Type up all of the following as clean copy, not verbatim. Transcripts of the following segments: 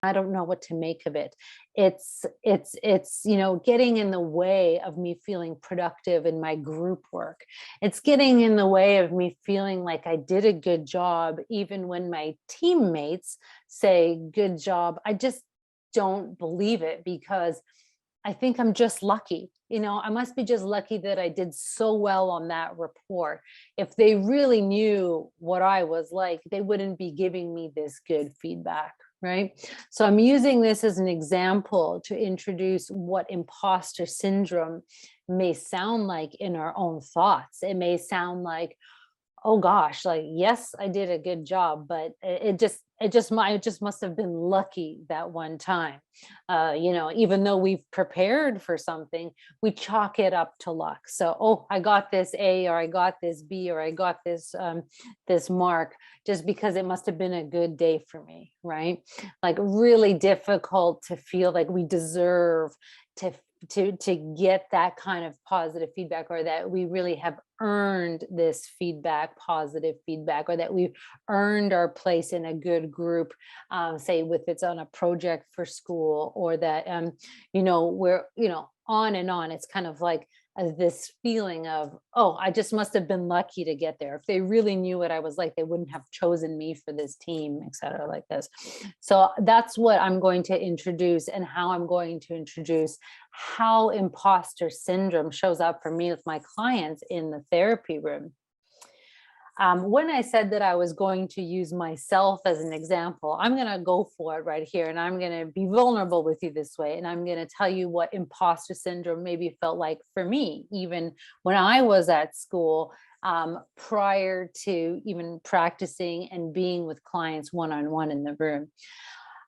I don't know what to make of it. It's getting in the way of me feeling productive in my group work. It's getting in the way of me feeling like I did a good job, even when my teammates say good job. I just don't believe it because I think I'm just lucky. I must be just lucky that I did so well on that report. If they really knew what I was like, they wouldn't be giving me this good feedback, right? So I'm using this as an example to introduce what imposter syndrome may sound like in our own thoughts. It may sound like, oh gosh, like, yes, I did a good job, but it just must have been lucky that one time. Even though we've prepared for something, we chalk it up to luck. So, oh, I got this A, or I got this B, or I got this mark just because it must have been a good day for me, right? Like, really difficult to feel like we deserve to to get that kind of positive feedback, or that we really have earned this feedback, positive feedback, or that we've earned our place in a good group, say with it's on a project for school, or that we're on and on. It's kind of like this feeling of, oh, I just must have been lucky to get there. If they really knew what I was like, they wouldn't have chosen me for this team, et cetera, like this. So that's what I'm going to introduce, and how I'm going to introduce how imposter syndrome shows up for me with my clients in the therapy room. When I said that I was going to use myself as an example, I'm going to go for it right here. And I'm going to be vulnerable with you this way. And I'm going to tell you what imposter syndrome maybe felt like for me, even when I was at school, prior to even practicing and being with clients one-on-one in the room.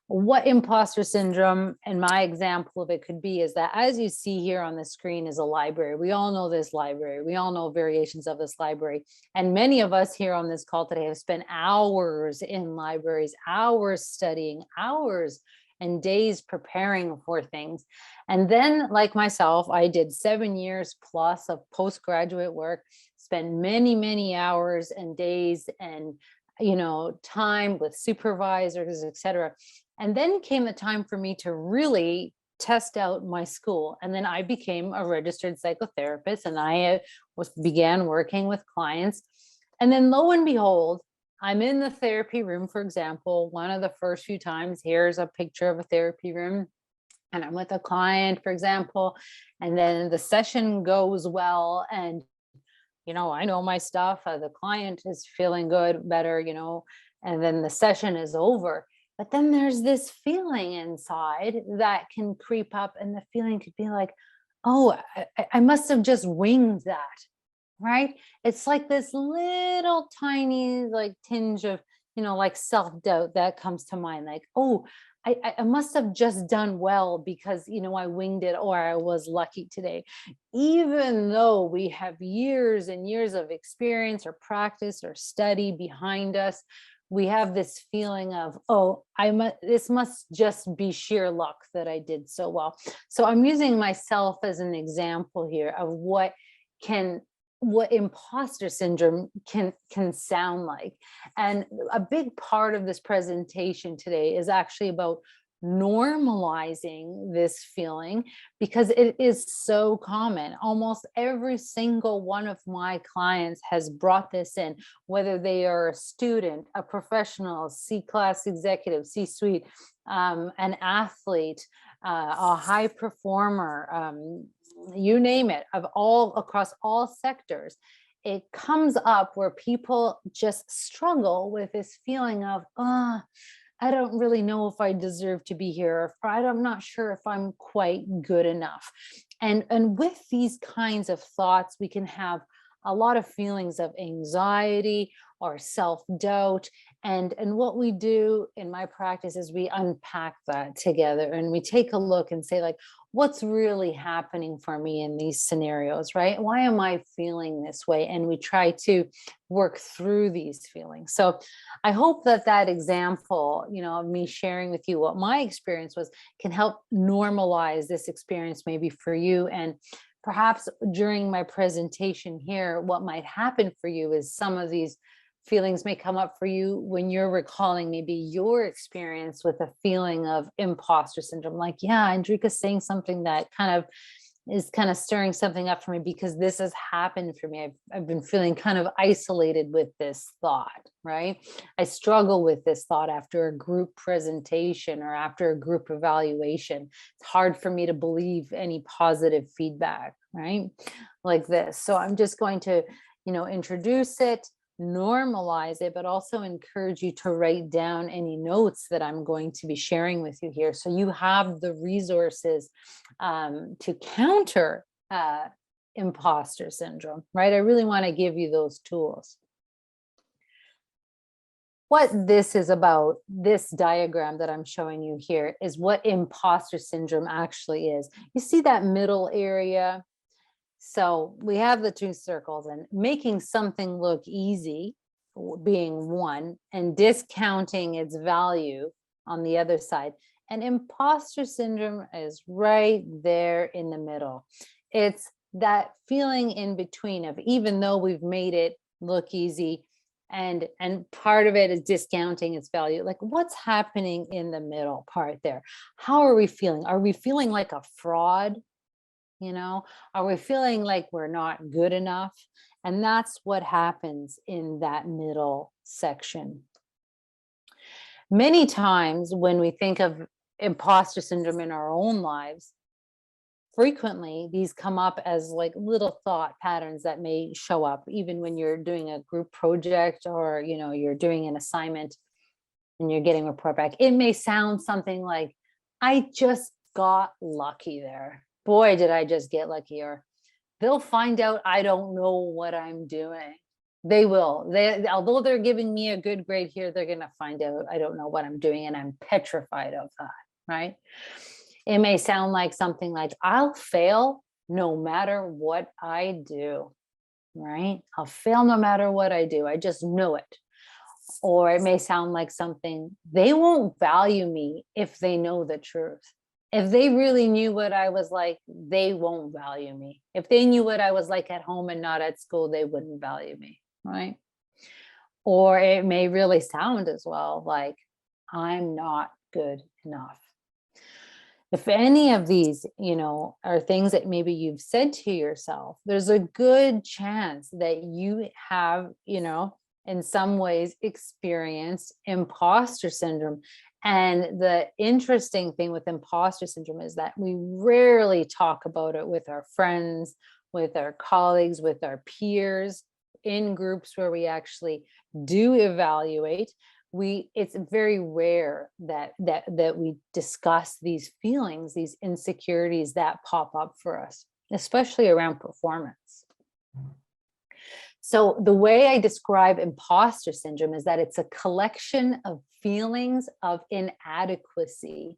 What imposter syndrome, and my example of it could be, is that, as you see here on the screen, is a library. We all know this library. We all know variations of this library. And many of us here on this call today have spent hours in libraries, hours studying, hours and days preparing for things. And then, like myself, I did 7 years plus of postgraduate work, spent many, many hours and days and time with supervisors, et cetera. And then came the time for me to really test out my school. And then I became a registered psychotherapist, and I began working with clients. And then lo and behold, I'm in the therapy room, for example. One of the first few times, here's a picture of a therapy room, and I'm with a client, for example, and then the session goes well, and I know my stuff. The client is feeling good, better, and then the session is over. But then there's this feeling inside that can creep up, and the feeling could be like, oh, I must have just winged that, right? It's like this little tiny like tinge of, like self-doubt that comes to mind, like, oh, I must have just done well because, I winged it, or I was lucky today. Even though we have years and years of experience or practice or study behind us, we have this feeling of, oh, this must just be sheer luck that I did so well. So I'm using myself as an example here of what imposter syndrome can sound like. And a big part of this presentation today is actually about normalizing this feeling, because it is so common. Almost every single one of my clients has brought this in, whether they are a student, a professional, C-class executive, C-suite, an athlete, a high performer, you name it, across all sectors. It comes up where people just struggle with this feeling of, I don't really know if I deserve to be here, or I'm not sure if I'm quite good enough. And with these kinds of thoughts, we can have a lot of feelings of anxiety or self-doubt. And what we do in my practice is we unpack that together, and we take a look and say, like, what's really happening for me in these scenarios, right? Why am I feeling this way? And we try to work through these feelings. So I hope that example, of me sharing with you what my experience was, can help normalize this experience maybe for you. And perhaps during my presentation here, what might happen for you is some of these feelings may come up for you when you're recalling maybe your experience with a feeling of imposter syndrome. Like, yeah, Andrika's saying something that is kind of stirring something up for me because this has happened for me. I've been feeling kind of isolated with this thought, right? I struggle with this thought after a group presentation or after a group evaluation. It's hard for me to believe any positive feedback, right? Like this. So I'm just going to, introduce it, normalize it, but also encourage you to write down any notes that I'm going to be sharing with you here. So you have the resources to counter imposter syndrome, right? I really want to give you those tools. What this is about, this diagram that I'm showing you here, is what imposter syndrome actually is. You see that middle area? So we have the two circles, and making something look easy being one, and discounting its value on the other side. And imposter syndrome is right there in the middle. It's that feeling in between of, even though we've made it look easy, and part of it is discounting its value. Like, what's happening in the middle part there? How are we feeling? Are we feeling like a fraud? Are we feeling like we're not good enough? And that's what happens in that middle section. Many times when we think of imposter syndrome in our own lives, frequently these come up as like little thought patterns that may show up even when you're doing a group project, or you're doing an assignment and you're getting a report back. It may sound something like, I just got lucky there. Boy, did I just get lucky. Or they'll find out I don't know what I'm doing. They will. Although they're giving me a good grade here, they're going to find out I don't know what I'm doing, and I'm petrified of that, right? It may sound like something like, I'll fail no matter what I do, right? I'll fail no matter what I do. I just know it. Or it may sound like something, they won't value me if they know the truth. If they really knew what I was like, they won't value me. If they knew what I was like at home and not at school, they wouldn't value me, right? Or it may really sound as well like, I'm not good enough. If any of these, are things that maybe you've said to yourself, there's a good chance that you have, in some ways experienced imposter syndrome. And the interesting thing with imposter syndrome is that we rarely talk about it with our friends, with our colleagues, with our peers, in groups where we actually do evaluate. It's very rare that we discuss these feelings, these insecurities that pop up for us, especially around performance. So the way I describe imposter syndrome is that it's a collection of feelings of inadequacy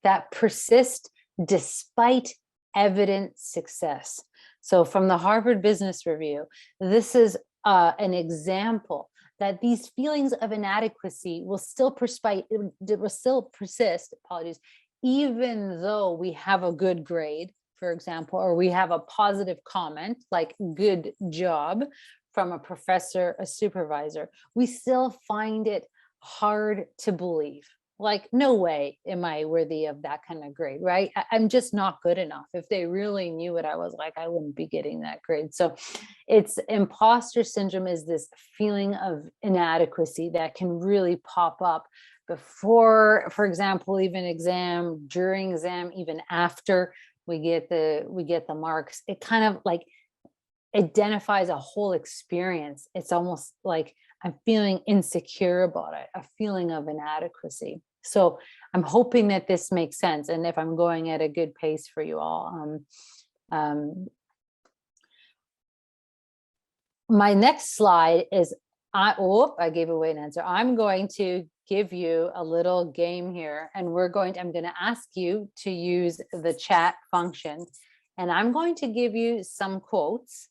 that persist despite evident success. So from the Harvard Business Review, this is an example that these feelings of inadequacy will still persist, even though we have a good grade, for example, or we have a positive comment like good job from a professor, a supervisor. We still find it hard to believe. Like, no way am I worthy of that kind of grade, right? I'm just not good enough. If they really knew what I was like, I wouldn't be getting that grade. So it's imposter syndrome is this feeling of inadequacy that can really pop up before, for example, even exam, during exam, even after we get the marks. It kind of like identifies a whole experience. It's almost like I'm feeling insecure about it, a feeling of inadequacy. So I'm hoping that this makes sense, and if I'm going at a good pace for you all. My next slide is, I gave away an answer. I'm going to give you a little game here, and I'm going to ask you to use the chat function, and I'm going to give you some quotes,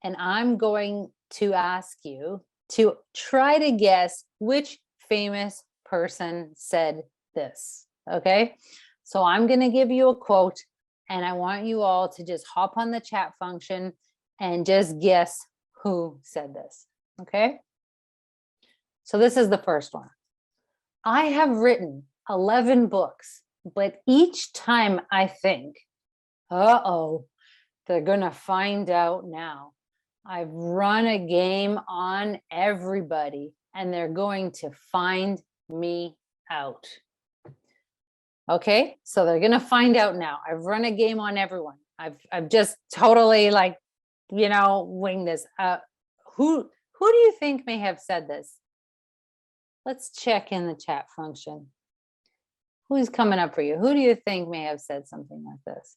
and I'm going to ask you to try to guess which famous person said this, okay? So I'm going to give you a quote, and I want you all to just hop on the chat function and just guess who said this, okay? So this is the first one. I have written 11 books, but each time I think, uh-oh, they're going to find out now. I've run a game on everybody and they're going to find me out. Okay, so they're going to find out now. I've run a game on everyone. I've just totally winged this. Who do you think may have said this? Let's check in the chat function. Who's coming up for you? Who do you think may have said something like this?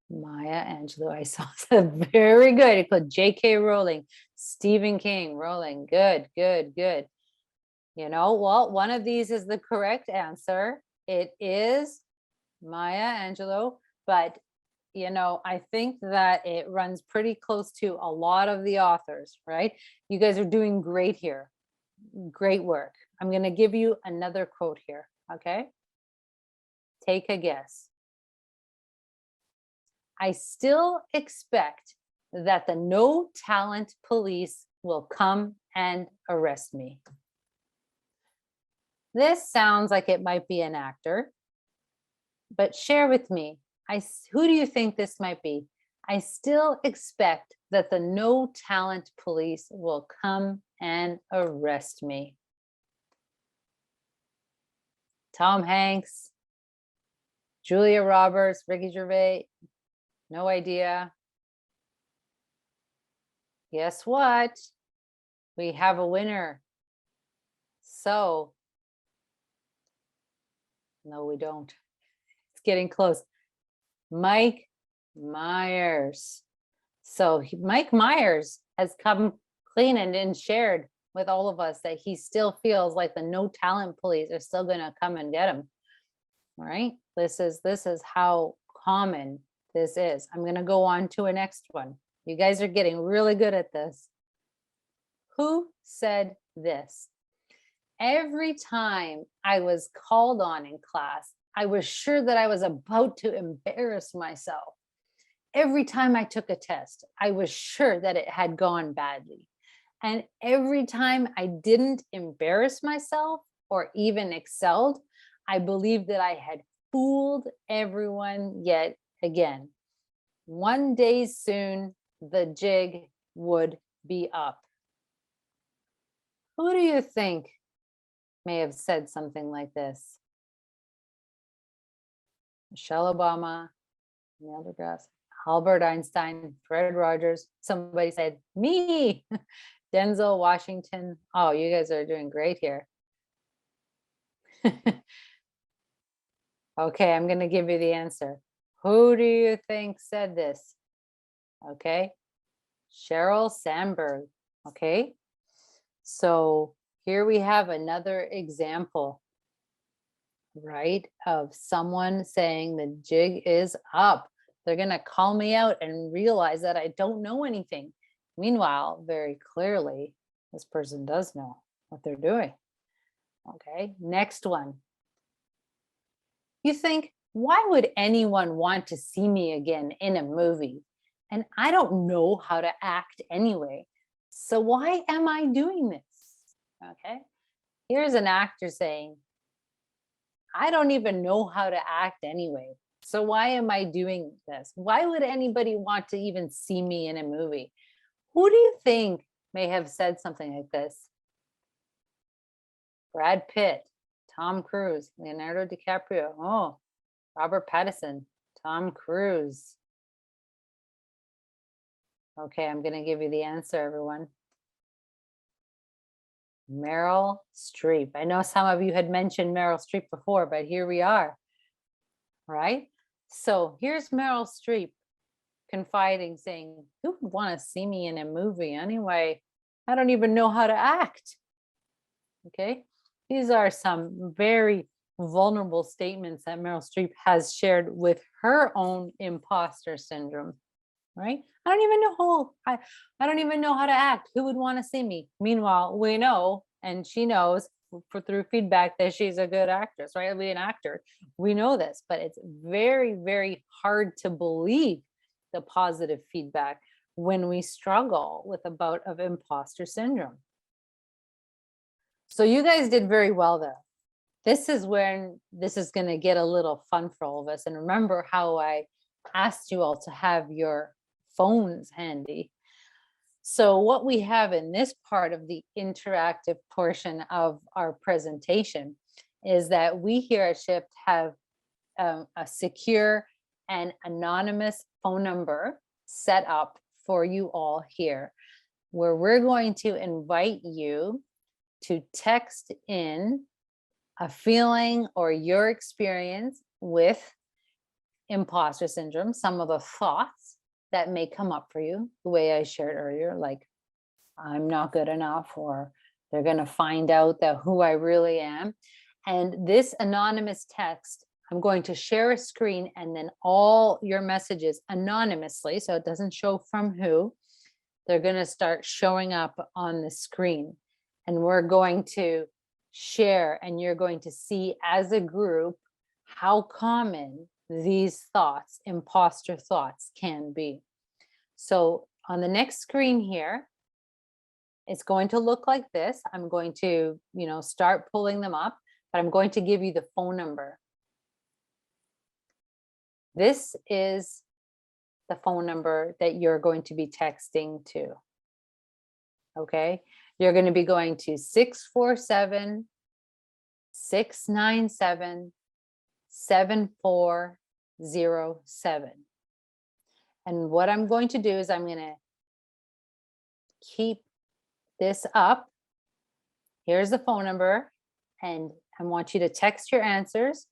Maya Angelou, I saw that. Very good. It put J.K. Rowling, Stephen King, Rowling. Good, good, good. Well, one of these is the correct answer. It is Maya Angelou, but I think that it runs pretty close to a lot of the authors, right? You guys are doing great here. Great work. I'm going to give you another quote here, okay? Take a guess. I still expect that the no talent police will come and arrest me. This sounds like it might be an actor, but share with me, who do you think this might be? I still expect that the no talent police will come and arrest me. Tom Hanks, Julia Roberts, Ricky Gervais, no idea. Guess what? We have a winner. So, no, we don't. It's getting close. Mike Myers. So Mike Myers has come clean and shared with all of us that he still feels like the no talent police are still going to come and get him. All right. This is how common this is. I'm going to go on to a next one. You guys are getting really good at this. Who said this? Every time I was called on in class, I was sure that I was about to embarrass myself. Every time I took a test, I was sure that it had gone badly. And every time I didn't embarrass myself or even excelled, I believed that I had fooled everyone yet again. One day soon, the jig would be up. Who do you think may have said something like this? Michelle Obama, Neil deGrasse, Albert Einstein, Fred Rogers. Somebody said, me, Denzel Washington. Oh, you guys are doing great here. Okay, I'm going to give you the answer. Who do you think said this? Okay, Sheryl Sandberg. Okay, so here we have another example, right, of someone saying the jig is up. They're going to call me out and realize that I don't know anything. Meanwhile, very clearly, this person does know what they're doing. Okay, next one. You think, why would anyone want to see me again in a movie? And I don't know how to act anyway. So why am I doing this? Okay, here's an actor saying, I don't even know how to act anyway. So why am I doing this? Why would anybody want to even see me in a movie? Who do you think may have said something like this? Brad Pitt, Tom Cruise, Leonardo DiCaprio, oh, Robert Pattinson, Tom Cruise. Okay, I'm going to give you the answer, everyone. Meryl Streep. I know some of you had mentioned Meryl Streep before, but here we are, right? So here's Meryl Streep confiding, saying, who would want to see me in a movie anyway? I don't even know how to act. Okay, these are some very vulnerable statements that Meryl Streep has shared with her own imposter syndrome, right? I don't even know I don't even know how to act. Who would want to see me? Meanwhile, we know, and she knows through feedback, that she's a good actress, right? Be an actor. We know this, but it's very, very hard to believe the positive feedback when we struggle with a bout of imposter syndrome. So you guys did very well there. This is when this is going to get a little fun for all of us. And remember how I asked you all to have your phones handy. So what we have in this part of the interactive portion of our presentation is that we here at Shift have a secure and anonymous phone number set up for you all here, where we're going to invite you to text in a feeling or your experience with imposter syndrome, some of the thoughts that may come up for you, the way I shared earlier, like I'm not good enough, or they're going to find out that who I really am. And this anonymous text, I'm going to share a screen and then all your messages anonymously, so it doesn't show from who, they're going to start showing up on the screen. And we're going to share, and you're going to see as a group how common these thoughts, imposter thoughts, can be. So on the next screen here, it's going to look like this. I'm going to, start pulling them up, but I'm going to give you the phone number. This is the phone number that you're going to be texting to. Okay, you're going to be going to 647-697-7407. And what I'm going to do is I'm going to keep this up. Here's the phone number, and I want you to text your answers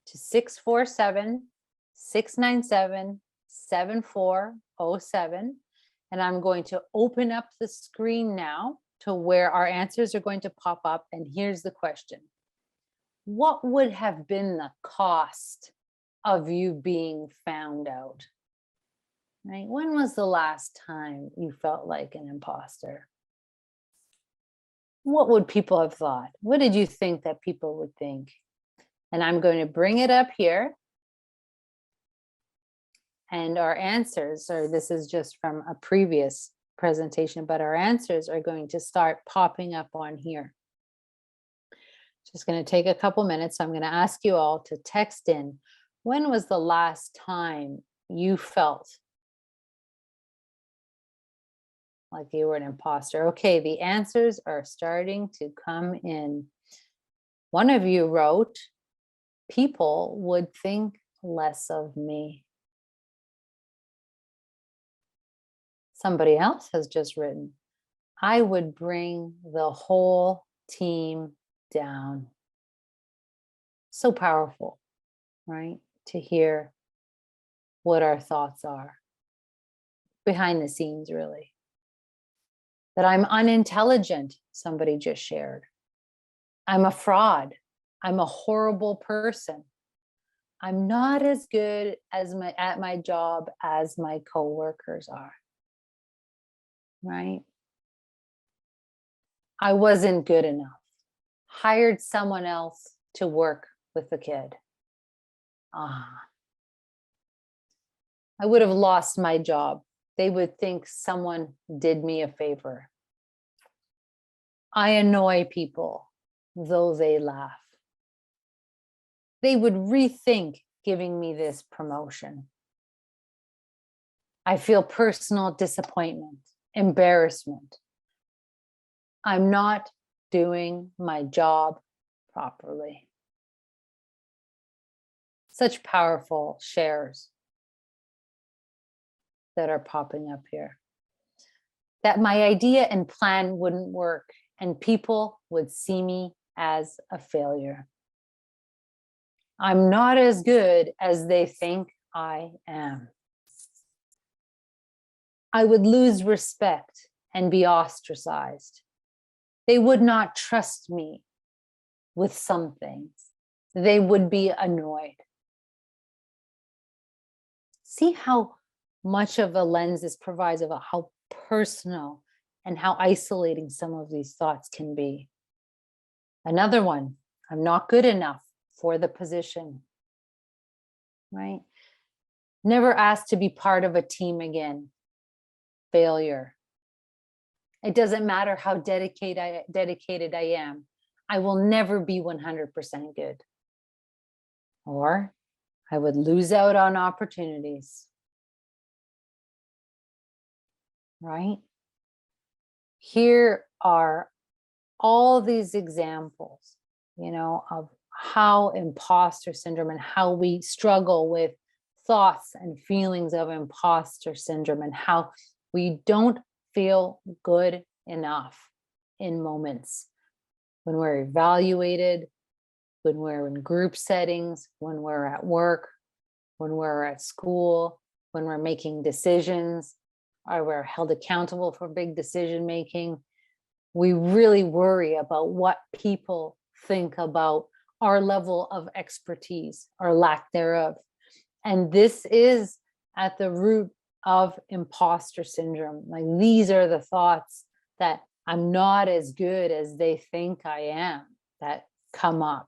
to 647-697-7407. And I'm going to open up the screen now to where our answers are going to pop up. And here's the question. What would have been the cost of you being found out? Right? When was the last time you felt like an imposter? What would people have thought? What did you think that people would think? And I'm going to bring it up here. And our answers, or this is just from a previous presentation, but our answers are going to start popping up on here. Just going to take a couple minutes. So I'm going to ask you all to text in, when was the last time you felt like you were an imposter? Okay, the answers are starting to come in. One of you wrote, people would think less of me. Somebody else has just written, I would bring the whole team down. So powerful, right? To hear what our thoughts are behind the scenes, really. That I'm unintelligent, somebody just shared. I'm a fraud. I'm a horrible person. I'm not as good as at my job as my coworkers are. Right? I wasn't good enough. Hired someone else to work with the kid. I would have lost my job. They would think someone did me a favor. I annoy people, though they laugh. They would rethink giving me this promotion. I feel personal disappointment, embarrassment. I'm not doing my job properly. Such powerful shares that are popping up here. That my idea and plan wouldn't work and people would see me as a failure. I'm not as good as they think I am. I would lose respect and be ostracized. They would not trust me with some things. They would be annoyed. See how much of a lens this provides about how personal and how isolating some of these thoughts can be. Another one, I'm not good enough for the position, right? Never asked to be part of a team again. failure. It doesn't matter how dedicated I am. I will never be 100% good. Or I would lose out on opportunities. Right? Here are all these examples, of how imposter syndrome and how we struggle with thoughts and feelings of imposter syndrome and how we don't feel good enough in moments when we're evaluated, when we're in group settings, when we're at work, when we're at school, when we're making decisions, or we're held accountable for big decision making. We really worry about what people think about our level of expertise or lack thereof. And this is at the root of imposter syndrome. Like, these are the thoughts that I'm not as good as they think I am that come up.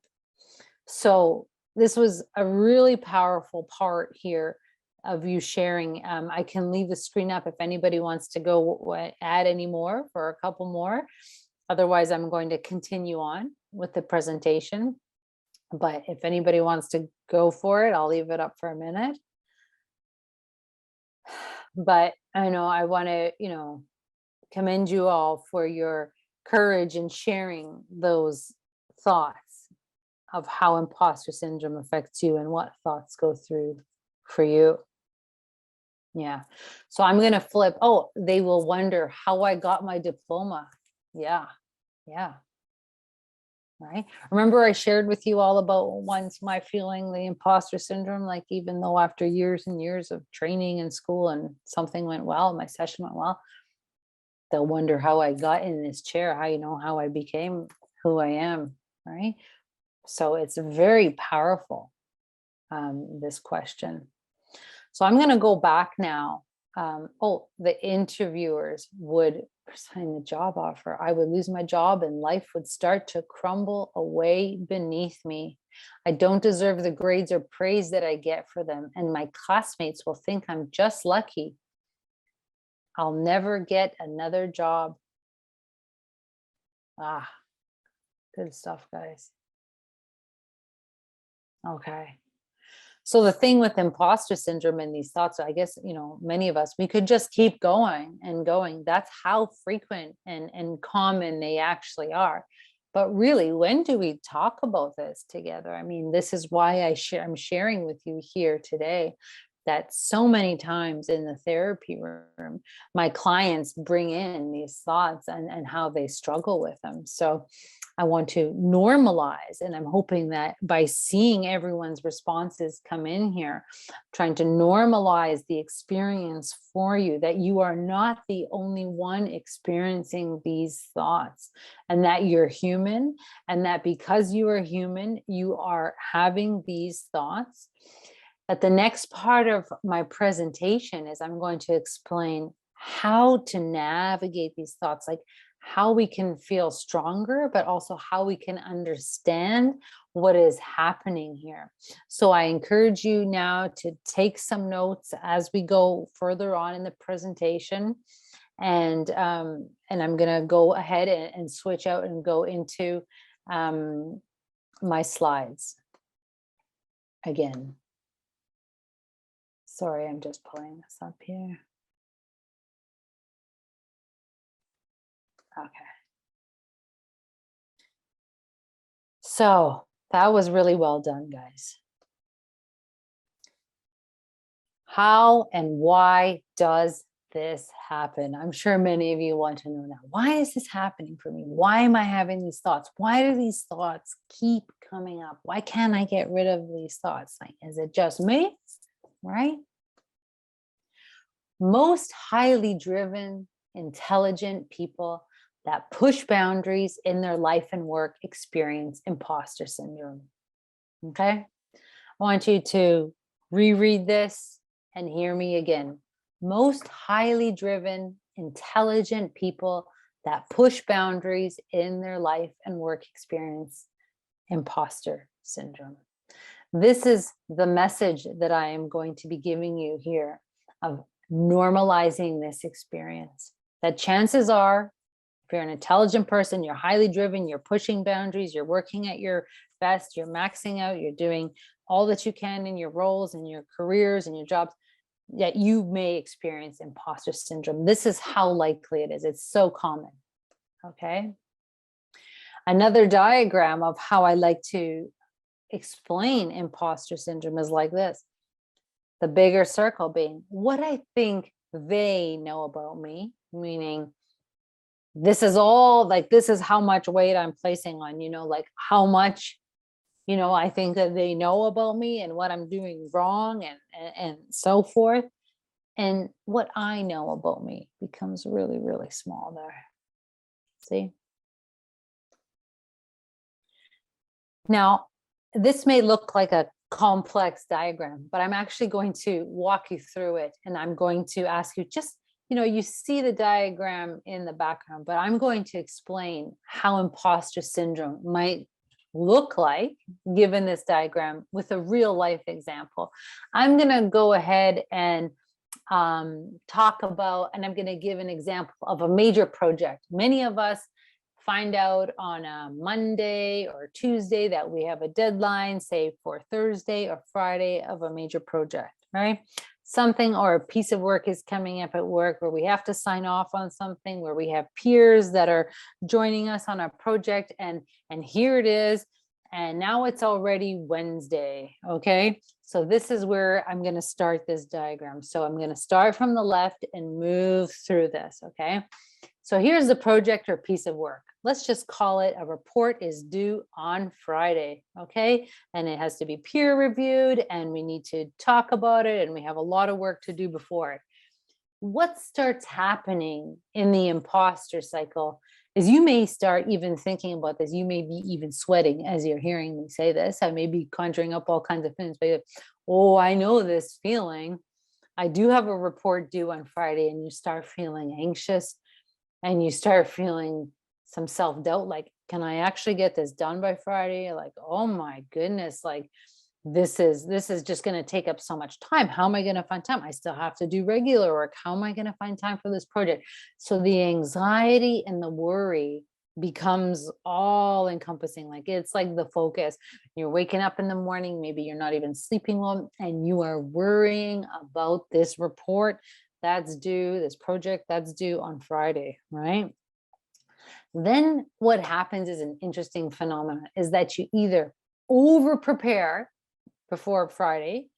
So this was a really powerful part here of you sharing. I can leave the screen up if anybody wants to go add any more for a couple more. Otherwise, I'm going to continue on with the presentation. But if anybody wants to go for it, I'll leave it up for a minute. But I know I want to, commend you all for your courage in sharing those thoughts of how imposter syndrome affects you and what thoughts go through for you. Yeah. So I'm going to flip. Oh, they will wonder how I got my diploma. Yeah. Yeah. Right. Remember I shared with you all about once my feeling the imposter syndrome, like even though after years and years of training in school and something went well, my session went well, they'll wonder how I got in this chair, how I became who I am. Right. So it's very powerful, this question. So I'm going to go back now. The interviewers would sign the job offer. I would lose my job and life would start to crumble away beneath me. I don't deserve the grades or praise that I get for them. And my classmates will think I'm just lucky. I'll never get another job. Ah, good stuff, guys. Okay. So the thing with imposter syndrome and these thoughts, I guess, many of us, we could just keep going and going. That's how frequent and common they actually are. But really, when do we talk about this together? I mean, this is why I'm sharing with you here today that so many times in the therapy room, my clients bring in these thoughts and how they struggle with them. So I want to normalize, and I'm hoping that by seeing everyone's responses come in here, trying to normalize the experience for you, that you are not the only one experiencing these thoughts, and that you're human, and that because you are human, you are having these thoughts. But the next part of my presentation is I'm going to explain how to navigate these thoughts, like how we can feel stronger, but also how we can understand what is happening here. So I encourage you now to take some notes as we go further on in the presentation. And I'm going to go ahead and switch out and go into my slides again. Sorry, I'm just pulling this up here. Okay. So that was really well done, guys. How and why does this happen? I'm sure many of you want to know now. Why is this happening for me? Why am I having these thoughts? Why do these thoughts keep coming up? Why can't I get rid of these thoughts? Like, is it just me? Right? Most highly driven, intelligent people that push boundaries in their life and work experience imposter syndrome. Okay? I want you to reread this and hear me again. Most highly driven, intelligent people that push boundaries in their life and work experience imposter syndrome. This is the message that I am going to be giving you here of normalizing this experience. That chances are, if you're an intelligent person, you're highly driven, you're pushing boundaries, you're working at your best, you're maxing out, you're doing all that you can in your roles and your careers and your jobs, that you may experience imposter syndrome. This is how likely it is. It's so common. Okay. Another diagram of how I like to explain imposter syndrome is like this. The bigger circle being what I think they know about me, meaning this is all, like, this is how much weight I'm placing on, like how much, I think that they know about me and what I'm doing wrong and so forth. And what I know about me becomes really, really small there. See? Now, this may look like a complex diagram, but I'm actually going to walk you through it. And I'm going to ask you just, you see the diagram in the background, but I'm going to explain how imposter syndrome might look like given this diagram with a real life example. I'm going to go ahead and talk about, and I'm going to give an example of a major project. Many of us find out on a Monday or Tuesday that we have a deadline, say for Thursday or Friday, of a major project, right? Something or a piece of work is coming up at work where we have to sign off on something, where we have peers that are joining us on a project, and here it is. And now it's already Wednesday, okay? So this is where I'm going to start this diagram. So I'm going to start from the left and move through this, okay? So here's the project or piece of work. Let's just call it a report is due on Friday, okay? And it has to be peer reviewed, and we need to talk about it, and we have a lot of work to do before it. What starts happening in the imposter cycle is you may start even thinking about this. You may be even sweating as you're hearing me say this. I may be conjuring up all kinds of things, but oh, I know this feeling. I do have a report due on Friday, and you start feeling anxious, and you start feeling some self-doubt, like, can I actually get this done by Friday? Like, oh my goodness, like this is just going to take up so much time. How am I going to find time? I still have to do regular work. How am I going to find time for this project? So the anxiety and the worry becomes all encompassing. Like, it's like the focus. You're waking up in the morning, maybe you're not even sleeping well, and you are worrying about this report that's due, this project that's due on Friday, right? Then what happens is an interesting phenomenon is that you either over prepare before Friday,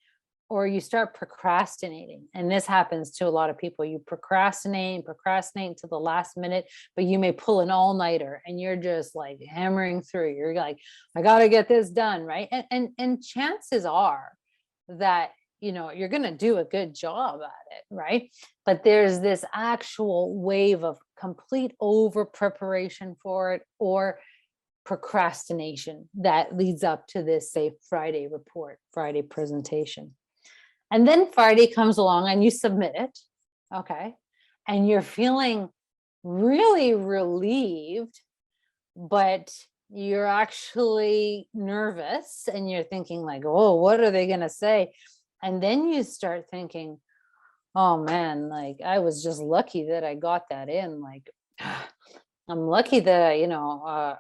or you start procrastinating. And this happens to a lot of people. You procrastinate to the last minute, but you may pull an all-nighter and you're just like hammering through. You're like, I got to get this done, right? And chances are that you're going to do a good job at it, right? But there's this actual wave of complete over preparation for it, or procrastination that leads up to this, say, Friday report, Friday presentation. And then Friday comes along and you submit it, okay? And you're feeling really relieved, but you're actually nervous, and you're thinking like, oh, what are they going to say? And then you start thinking, oh man, like I was just lucky that I got that in. Like, I'm lucky that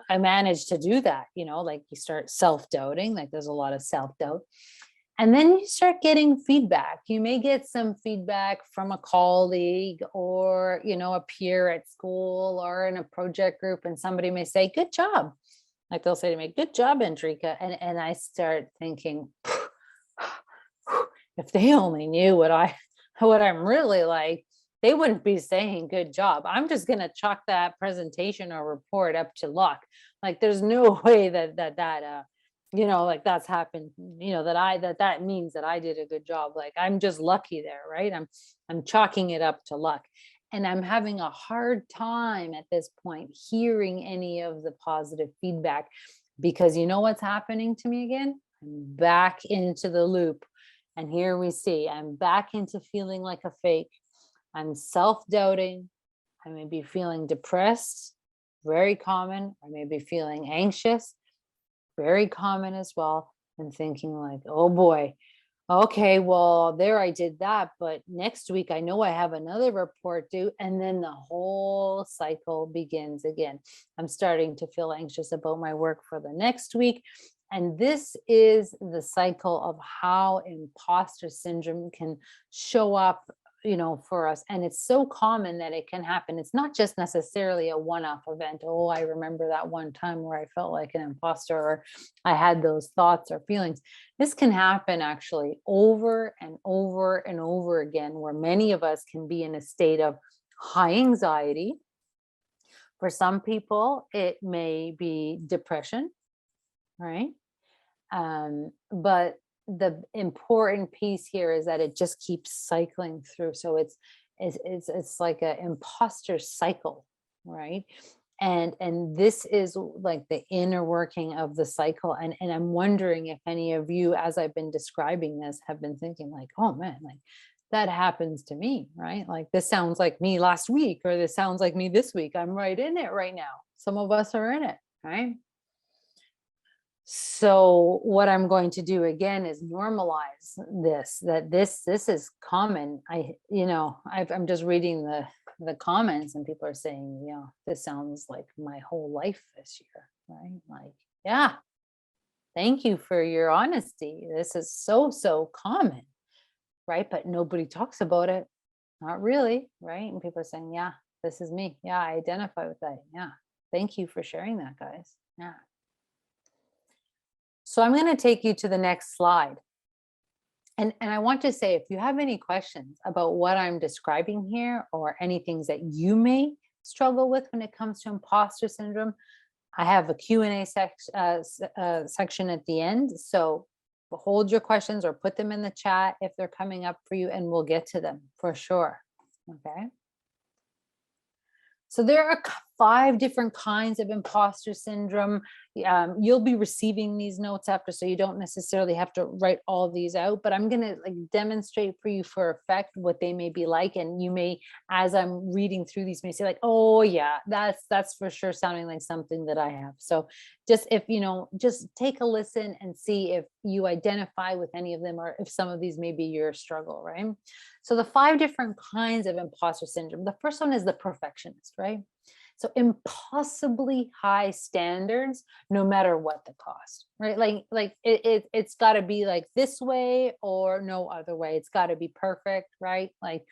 I managed to do that. Like you start self-doubting. Like there's a lot of self-doubt. And then you start getting feedback. You may get some feedback from a colleague, or a peer at school or in a project group, and somebody may say, good job. Like they'll say to me, good job, Andrika. And I start thinking, if they only knew what I'm really like, they wouldn't be saying good job. I'm just going to chalk that presentation or report up to luck. Like there's no way that like that's happened, that means that I did a good job. Like I'm just lucky there, right? I'm chalking it up to luck. And I'm having a hard time at this point hearing any of the positive feedback, because what's happening to me again? I'm back into the loop. And here we see, I'm back into feeling like a fake. I'm self-doubting. I may be feeling depressed, very common. I may be feeling anxious, very common as well. And thinking like, oh boy, Okay, well, there I did that, but next week I know I have another report due, and then the whole cycle begins again. I'm starting to feel anxious about my work for the next week. And this is the cycle of how imposter syndrome can show up, for us. And it's so common that it can happen. It's not just necessarily a one-off event. Oh, I remember that one time where I felt like an imposter, or I had those thoughts or feelings. This can happen actually over and over and over again, where many of us can be in a state of high anxiety. For some people, it may be depression, right? But the important piece here is that it just keeps cycling through. So it's like an imposter cycle, right? And this is like the inner working of the cycle. And I'm wondering if any of you, as I've been describing this, have been thinking like, oh man, like that happens to me, right? Like this sounds like me last week, or this sounds like me this week. I'm right in it right now. Some of us are in it, right? So what I'm going to do again is normalize this, that this is common. I'm just reading the comments, and people are saying, this sounds like my whole life this year, right? Like, yeah, thank you for your honesty. This is so common, right? But nobody talks about it. Not really, right? And people are saying, yeah, this is me. Yeah, I identify with that. Yeah. Thank you for sharing that, guys. Yeah. So I'm going to take you to the next slide. And I want to say, if you have any questions about what I'm describing here, or any things that you may struggle with when it comes to imposter syndrome, I have a Q&A section at the end. So hold your questions or put them in the chat if they're coming up for you, and we'll get to them for sure. Okay. So there are 5 different kinds of imposter syndrome. You'll be receiving these notes after, so you don't necessarily have to write all these out, but I'm going to demonstrate for you for effect what they may be like. And you may, as I'm reading through these, may say like, oh yeah, that's for sure sounding like something that I have. So just just take a listen and see if you identify with any of them, or if some of these may be your struggle, right? So the 5 different kinds of imposter syndrome. The first one is the perfectionist, right? So impossibly high standards, no matter what the cost, right? It's got to be like this way or no other way. It's got to be perfect, right? Like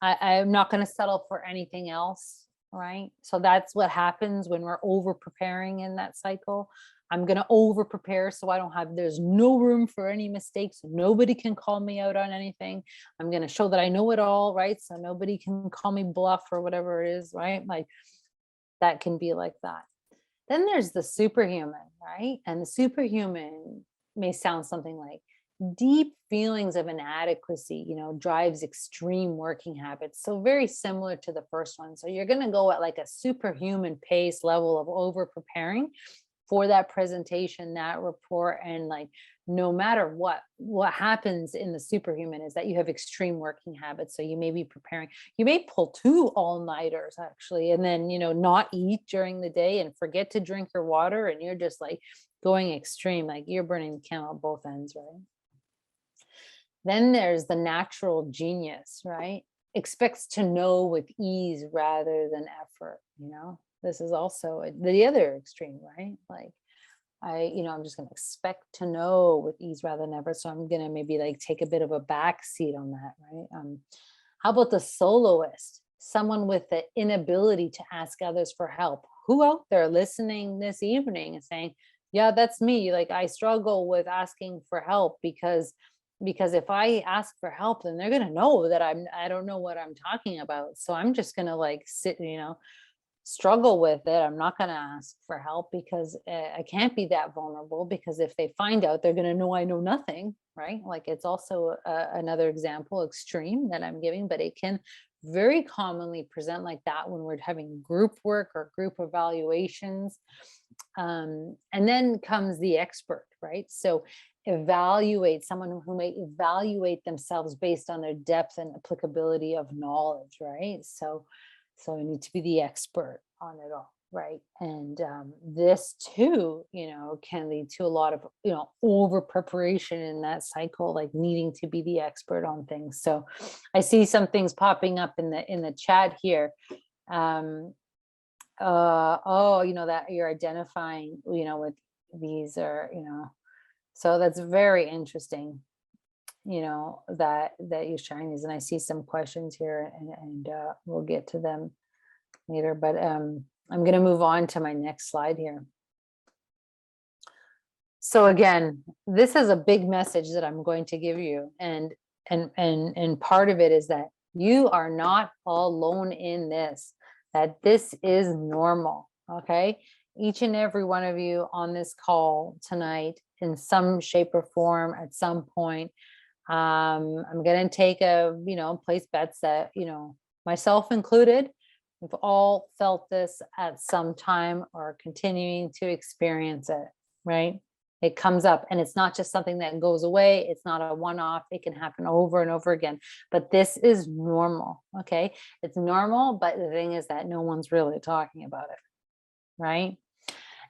I'm not going to settle for anything else, right? So that's what happens when we're over preparing in that cycle. I'm going to over prepare so there's no room for any mistakes. Nobody can call me out on anything. I'm going to show that I know it all, right? So nobody can call me bluff or whatever it is, right? Like that can be like that. Then there's the superhuman, right? And the superhuman may sound something like deep feelings of inadequacy, drives extreme working habits. So very similar to the first one. So you're going to go at like a superhuman pace level of over preparing for that presentation, that report. And like, no matter what happens in the superhuman is that you have extreme working habits. So you may be preparing, you may pull 2 all-nighters actually, and then, not eat during the day and forget to drink your water. And you're just like going extreme, like you're burning the candle at both ends, right? Then there's the natural genius, right? Expects to know with ease rather than effort, This is also the other extreme, right? Like I'm just going to expect to know with ease rather than ever. So I'm going to maybe like take a bit of a back seat on that, right? How about the soloist? Someone with the inability to ask others for help. Who out there listening this evening is saying, yeah, that's me. Like I struggle with asking for help because if I ask for help, then they're going to know that I don't know what I'm talking about. So I'm just going to like sit, struggle with it. I'm not going to ask for help because I can't be that vulnerable, because if they find out, they're going to know I know nothing, right? Like it's also another example, extreme, that I'm giving, but it can very commonly present like that when we're having group work or group evaluations. And then comes the expert, right? So someone who may evaluate themselves based on their depth and applicability of knowledge, right? So we need to be the expert on it all. right? And this too, can lead to a lot of, over preparation in that cycle, like needing to be the expert on things. So I see some things popping up in the chat here. Oh, that you're identifying, with these are, so that's very interesting, that you're sharing these. And I see some questions here, and we'll get to them later, but I'm going to move on to my next slide here. So again, this is a big message that I'm going to give you, and part of it is that you are not alone in this, that this is normal. Okay, each and every one of you on this call tonight, in some shape or form, at some point, I'm going to take place bets that, myself included, we've all felt this at some time or continuing to experience it, right? It comes up, and it's not just something that goes away. It's not a one-off. It can happen over and over again, but this is normal. Okay. It's normal, but the thing is that no one's really talking about it. Right.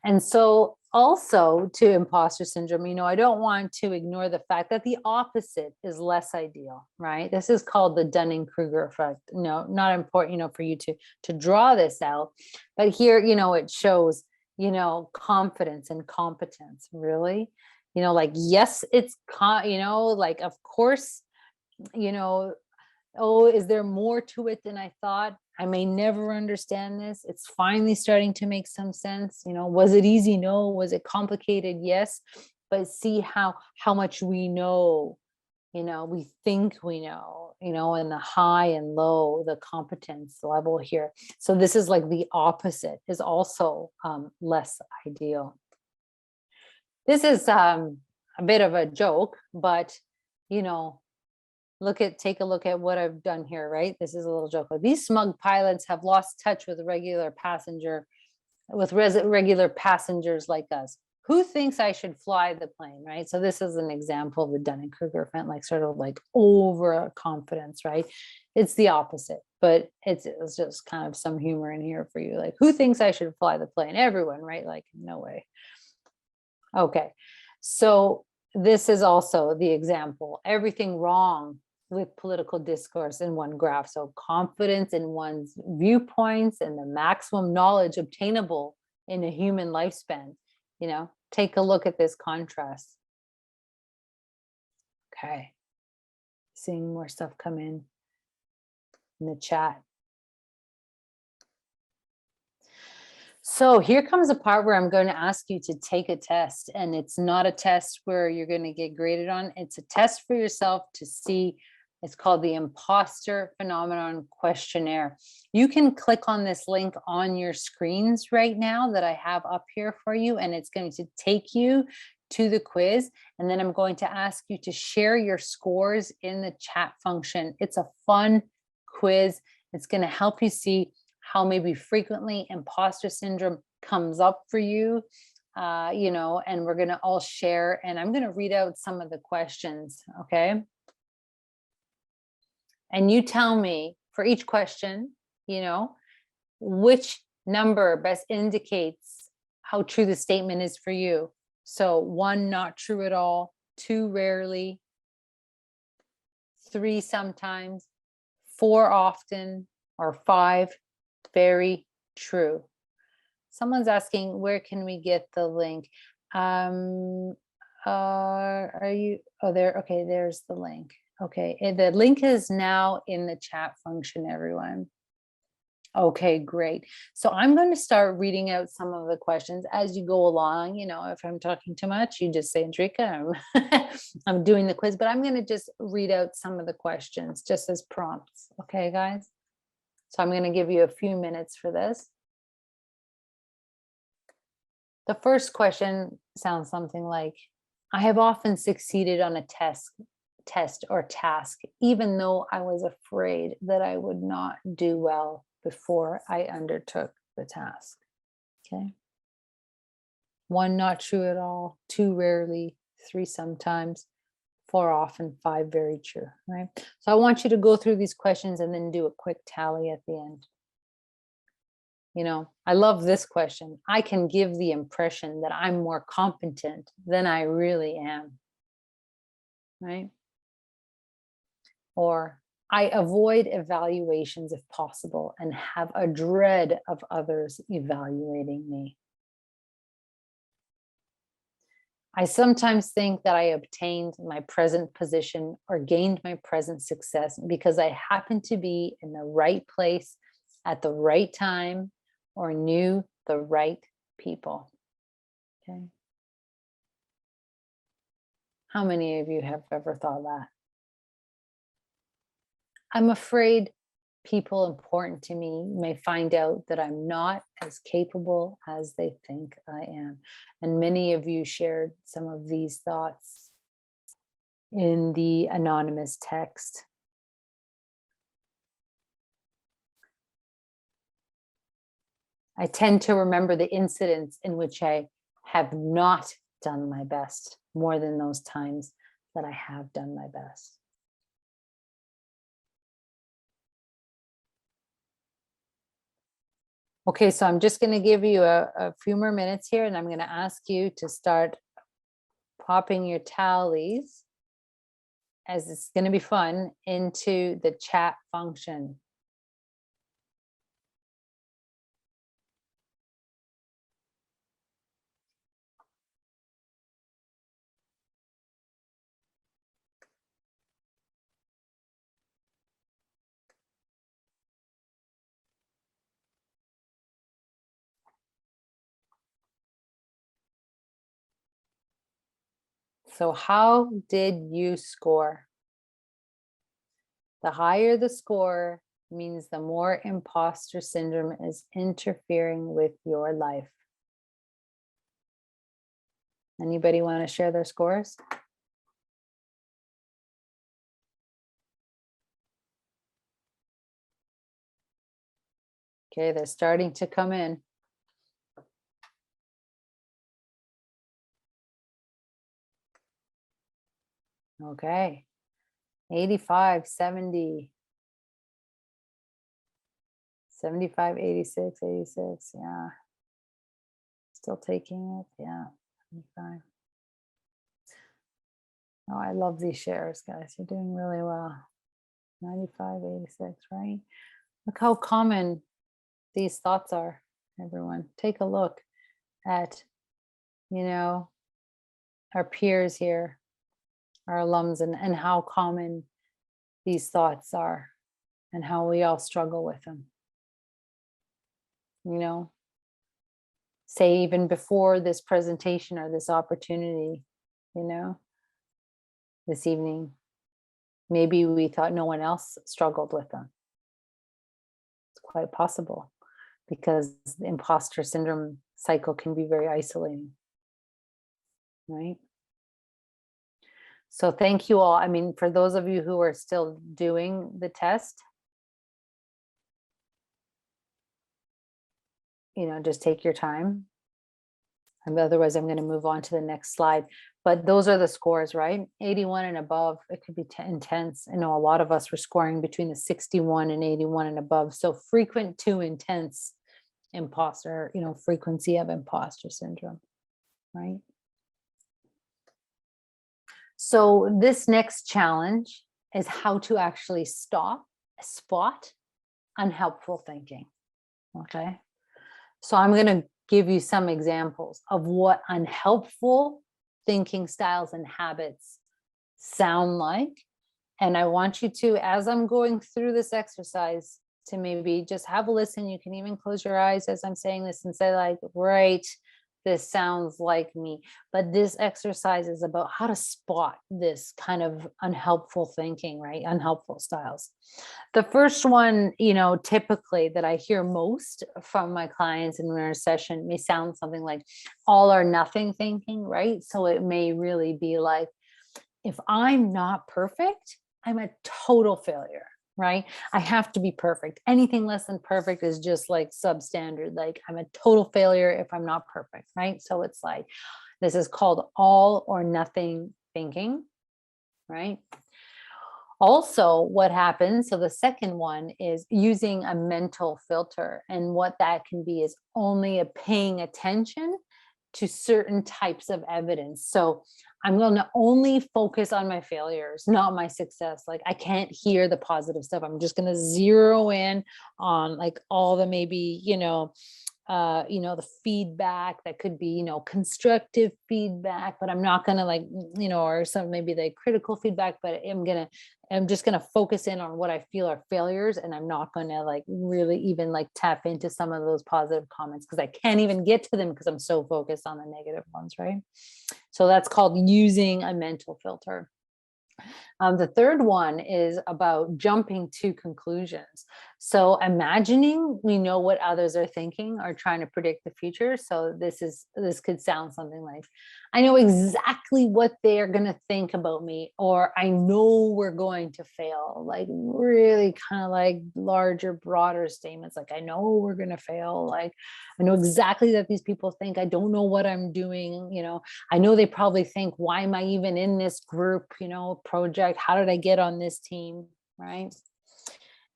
And so also to imposter syndrome, I don't want to ignore the fact that the opposite is less ideal, right? This is called the Dunning-Kruger Effect. No, not important, for you to draw this out, but here, it shows, confidence and competence, really, like, yes, it's, like, of course, oh, is there more to it than I thought? I may never understand this. It's finally starting to make some sense. Was it easy? No. Was it complicated? Yes. But see how much we know, we think we know, and the high and low, the competence level here. So this is like the opposite is also less ideal. This is a bit of a joke, but, take a look at what I've done here, right? This is a little joke. These smug pilots have lost touch with regular passengers like us. Who thinks I should fly the plane, right? So this is an example of the Dunning-Kruger Effect, like sort of like overconfidence, right? It's the opposite, but it's just kind of some humor in here for you. Like, who thinks I should fly the plane? Everyone, right? Like, no way. Okay, so this is also the example. Everything wrong with political discourse in one graph. So confidence in one's viewpoints and the maximum knowledge obtainable in a human lifespan. Take a look at this contrast. Okay. Seeing more stuff come in the chat. So here comes a part where I'm going to ask you to take a test, and it's not a test where you're going to get graded on. It's a test for yourself to see. It's called the Imposter Phenomenon Questionnaire. You can click on this link on your screens right now that I have up here for you, and it's going to take you to the quiz. And then I'm going to ask you to share your scores in the chat function. It's a fun quiz. It's going to help you see how maybe frequently imposter syndrome comes up for you, and we're going to all share, and I'm going to read out some of the questions. Okay. And you tell me for each question, which number best indicates how true the statement is for you. So 1, not true at all, 2, rarely, 3, sometimes, 4, often, or 5, very true. Someone's asking, where can we get the link? Are you, oh, there, okay, there's the link. Okay, the link is now in the chat function, everyone. Okay, great. So I'm going to start reading out some of the questions as you go along. If I'm talking too much, you just say, Andrika, I'm doing the quiz, but I'm going to just read out some of the questions just as prompts. Okay, guys? So I'm going to give you a few minutes for this. The first question sounds something like, I have often succeeded on a test or task, even though I was afraid that I would not do well before I undertook the task. Okay. 1, not true at all, 2, rarely, 3, sometimes, 4, often, 5, very true, right? So I want you to go through these questions and then do a quick tally at the end. I love this question. I can give the impression that I'm more competent than I really am, right? Or I avoid evaluations if possible and have a dread of others evaluating me. I sometimes think that I obtained my present position or gained my present success because I happened to be in the right place at the right time or knew the right people. Okay. How many of you have ever thought that? I'm afraid people important to me may find out that I'm not as capable as they think I am. And many of you shared some of these thoughts in the anonymous text. I tend to remember the incidents in which I have not done my best more than those times that I have done my best. Okay, so I'm just going to give you a few more minutes here, and I'm going to ask you to start popping your tallies, as it's going to be fun, into the chat function. So how did you score? The higher the score means the more imposter syndrome is interfering with your life. Anybody want to share their scores? Okay, they're starting to come in. Okay, 85, 70, 75, 86, 86, yeah. Still taking it, yeah, 75. Oh, I love these shares, guys. You're doing really well. 95, 86, right? Look how common these thoughts are, everyone. Take a look at, our peers here, our alums, and how common these thoughts are and how we all struggle with them. Say even before this presentation or this opportunity, this evening, maybe we thought no one else struggled with them. It's quite possible, because the imposter syndrome cycle can be very isolating, right? So thank you all. I mean, for those of you who are still doing the test, just take your time. And otherwise, I'm going to move on to the next slide. But those are the scores, right? 81 and above. It could be intense. I know a lot of us were scoring between the 61 and 81 and above. So frequent to intense imposter, frequency of imposter syndrome, right? So this next challenge is how to actually spot unhelpful thinking. Okay. So I'm going to give you some examples of what unhelpful thinking styles and habits sound like. And I want you to, as I'm going through this exercise, to maybe just have a listen. You can even close your eyes as I'm saying this and say, like, right, this sounds like me. But this exercise is about how to spot this kind of unhelpful thinking, right? Unhelpful styles. The first one, typically that I hear most from my clients in their session may sound something like all or nothing thinking, right? So it may really be like, if I'm not perfect, I'm a total failure, right? I have to be perfect. Anything less than perfect is just like substandard. Like, I'm a total failure if I'm not perfect, right? So it's like, this is called all or nothing thinking, right? Also, what happens, so the second one is using a mental filter. And what that can be is only a paying attention to certain types of evidence. So I'm going to only focus on my failures, not my success. Like I can't hear the positive stuff. I'm just going to zero in on like all the maybe, the feedback that could be, constructive feedback, but I'm not going to like, or some maybe the critical feedback, but I'm just going to focus in on what I feel are failures. And I'm not going to like really even like tap into some of those positive comments because I can't even get to them because I'm so focused on the negative ones, right? So that's called using a mental filter. The third one is about jumping to conclusions. So imagining we know what others are thinking or trying to predict the future. So this could sound something like, I know exactly what they're going to think about me, or I know we're going to fail. Like really kind of like larger, broader statements. Like I know we're going to fail. Like I know exactly that these people think. I don't know what I'm doing. I know they probably think, why am I even in this group, project? How did I get on this team, right?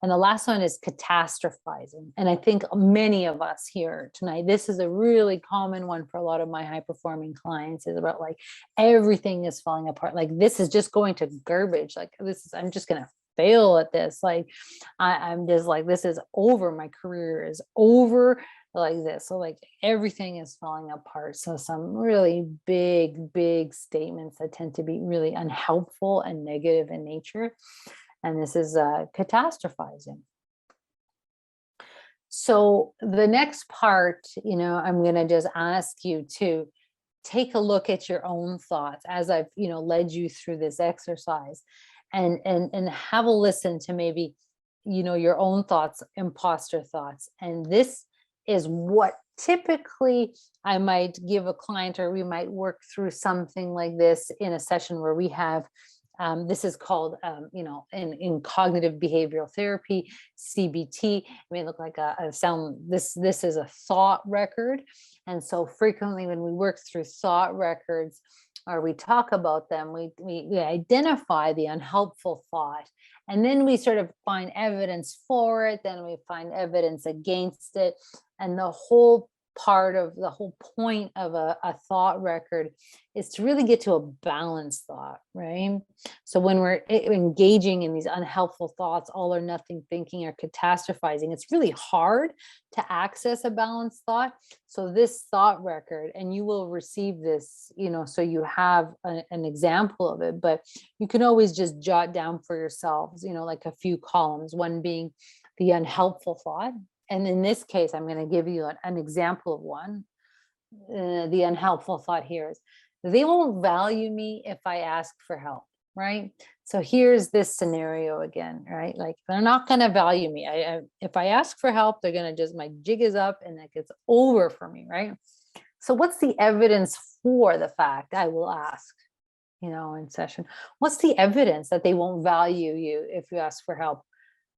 And the last one is catastrophizing. And I think many of us here tonight, this is a really common one for a lot of my high performing clients, is about like everything is falling apart. Like this is just going to garbage. Like I'm just going to fail at this. Like I'm just like, this is over. My career is over like this. So like everything is falling apart. So some really big statements that tend to be really unhelpful and negative in nature. And this is catastrophizing. So the next part, I'm going to just ask you to take a look at your own thoughts as I've, led you through this exercise, and have a listen to maybe, your own thoughts, imposter thoughts. And this is what typically I might give a client, or we might work through something like this in a session where we have this is called, in cognitive behavioral therapy, CBT. It may look like a sound. This is a thought record. And so frequently when we work through thought records, or we talk about them, we identify the unhelpful thought, and then we sort of find evidence for it. Then we find evidence against it. And the whole point of a thought record is to really get to a balanced thought, right? So when we're engaging in these unhelpful thoughts, all or nothing thinking, or catastrophizing, it's really hard to access a balanced thought. So this thought record, and you will receive this, so you have an example of it, but you can always just jot down for yourselves, like a few columns, one being the unhelpful thought. And in this case, I'm going to give you an example of one. The unhelpful thought here is, they won't value me if I ask for help, right? So here's this scenario again, right? Like they're not going to value me. If I ask for help, they're going to just, my jig is up and it gets over for me, right? So what's the evidence for the fact I will ask, in session? What's the evidence that they won't value you if you ask for help?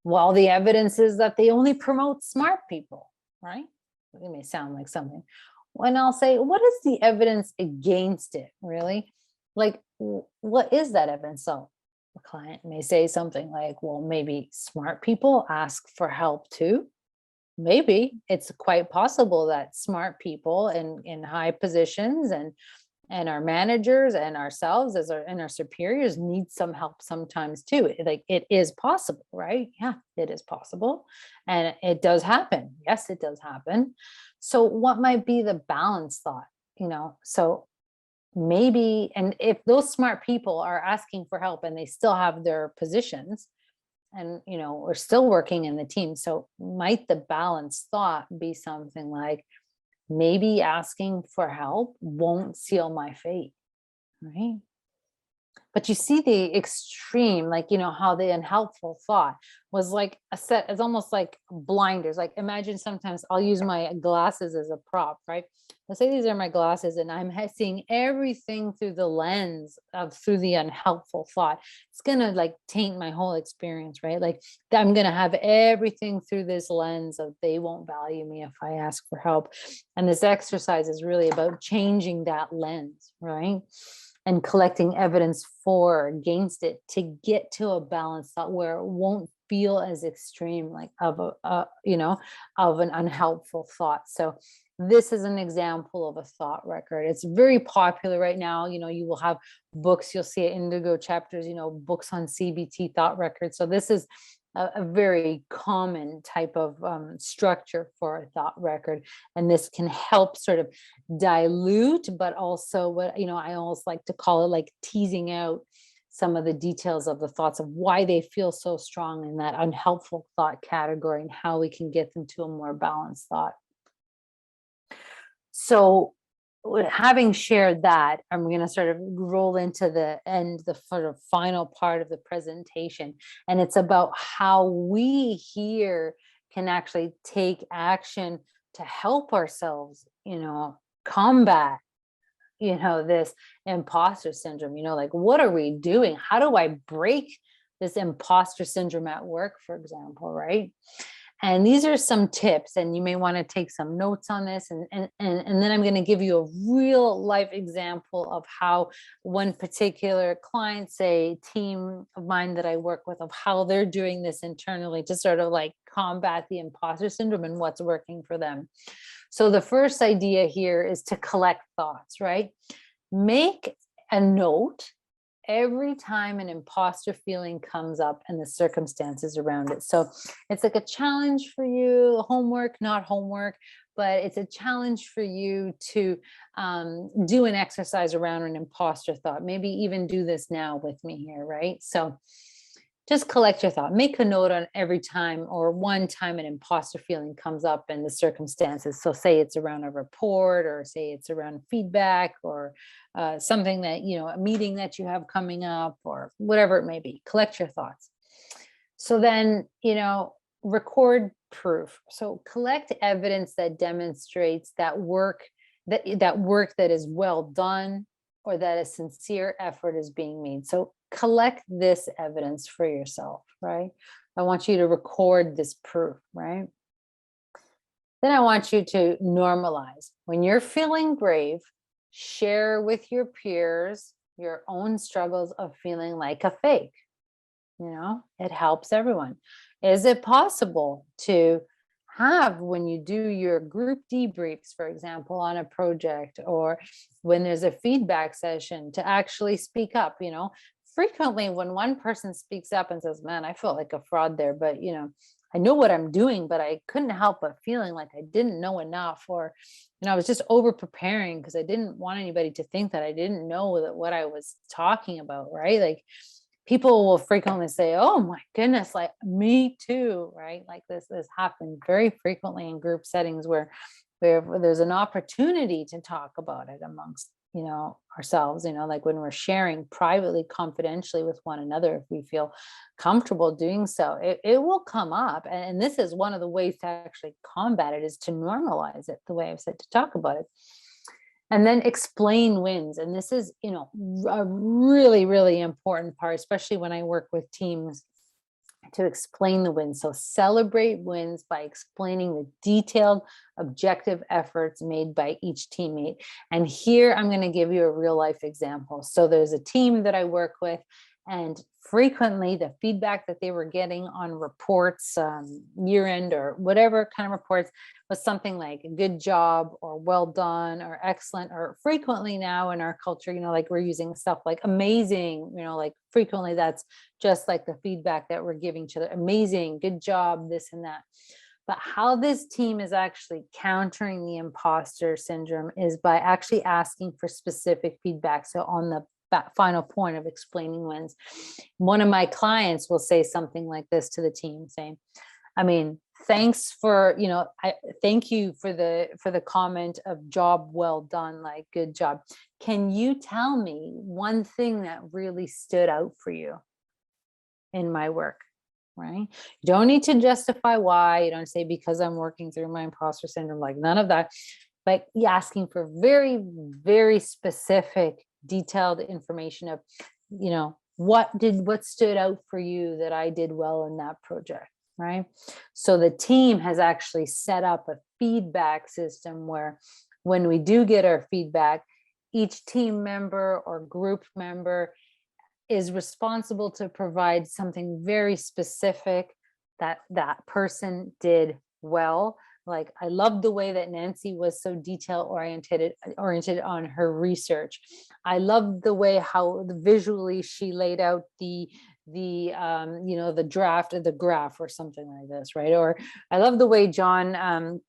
Well, the evidence is that they only promote smart people, right? It may sound like something. When I'll say, what is the evidence against it, really? Like, what is that evidence? So the client may say something like, well, maybe smart people ask for help too. Maybe it's quite possible that smart people in high positions and our managers and ourselves and our superiors need some help sometimes too. Like it is possible, right? Yeah, it is possible. And it does happen. Yes, it does happen. So what might be the balanced thought, so maybe, and if those smart people are asking for help and they still have their positions and, are still working in the team. So might the balanced thought be something like, maybe asking for help won't seal my fate, right? But you see the extreme, like, how the unhelpful thought was like it's almost like blinders. Like imagine sometimes I'll use my glasses as a prop, right? Let's say these are my glasses and I'm seeing everything through the lens through the unhelpful thought. It's going to like taint my whole experience, right? Like I'm going to have everything through this lens of they won't value me if I ask for help. And this exercise is really about changing that lens, right? and collecting evidence for or against it to get to a balanced thought where it won't feel as extreme, like of of an unhelpful thought. So this is an example of a thought record. It's very popular right now. You will have books, you'll see Indigo chapters, books on CBT thought records. So this is a very common type of structure for a thought record. And this can help sort of dilute, but also what, I always like to call it like teasing out some of the details of the thoughts of why they feel so strong in that unhelpful thought category and how we can get them to a more balanced thought. So having shared that, I'm going to sort of roll into the sort of final part of the presentation. And it's about how we here can actually take action to help ourselves, combat, this imposter syndrome. Like, what are we doing? How do I break this imposter syndrome at work, for example, right? And these are some tips, and you may want to take some notes on this. And then I'm going to give you a real life example of how one particular client, say team of mine that I work with, of how they're doing this internally to sort of like combat the imposter syndrome and what's working for them. So the first idea here is to collect thoughts, right? Make a note every time an imposter feeling comes up and the circumstances around it. So it's like a challenge for you, homework, not homework, but it's a challenge for you to do an exercise around an imposter thought. Maybe even do this now with me here, right? So just collect your thought. Make a note on every time or one time an imposter feeling comes up in the circumstances. So say it's around a report, or say it's around feedback, or something that, a meeting that you have coming up, or whatever it may be. Collect your thoughts. So then, record proof. So collect evidence that demonstrates that work that is well done, or that a sincere effort is being made. So collect this evidence for yourself, right? I want you to record this proof, right? Then I want you to normalize. When you're feeling brave, share with your peers your own struggles of feeling like a fake. It helps everyone. Is it possible to have, when you do your group debriefs, for example, on a project, or when there's a feedback session, to actually speak up? Frequently when one person speaks up and says, man, I felt like a fraud there, but I know what I'm doing, but I couldn't help but feeling like I didn't know enough, or I was just over preparing because I didn't want anybody to think that I didn't know that what I was talking about, right? Like, people will frequently say, oh my goodness, like me too, right? Like this happens very frequently in group settings where there's an opportunity to talk about it amongst, ourselves, like when we're sharing privately, confidentially with one another, if we feel comfortable doing so, it will come up. And this is one of the ways to actually combat it, is to normalize it, the way I've said, to talk about it. And then explain wins. And this is, a really, really important part, especially when I work with teams, to explain the wins. So celebrate wins by explaining the detailed, objective efforts made by each teammate. And here I'm going to give you a real life example. So there's a team that I work with, and frequently the feedback that they were getting on reports, year end or whatever kind of reports, was something like good job, or well done, or excellent, or frequently now in our culture, like we're using stuff like amazing, like frequently that's just like the feedback that we're giving each other: amazing, good job, this and that. But how this team is actually countering the imposter syndrome is by actually asking for specific feedback. So on the final point of explaining wins, one of my clients will say something like this to the team, saying, thanks for, thank you for the comment of job well done, like good job. Can you tell me one thing that really stood out for you in my work? Right? You don't need to justify why. You don't say because I'm working through my imposter syndrome, like none of that. But asking for very, very specific, detailed information of, what stood out for you that I did well in that project, right? So the team has actually set up a feedback system where when we do get our feedback, each team member or group member is responsible to provide something very specific that that person did well. Like, I love the way that Nancy was so detail oriented on her research. I love the way how visually she laid out the draft of the graph or something like this, right? Or I love the way John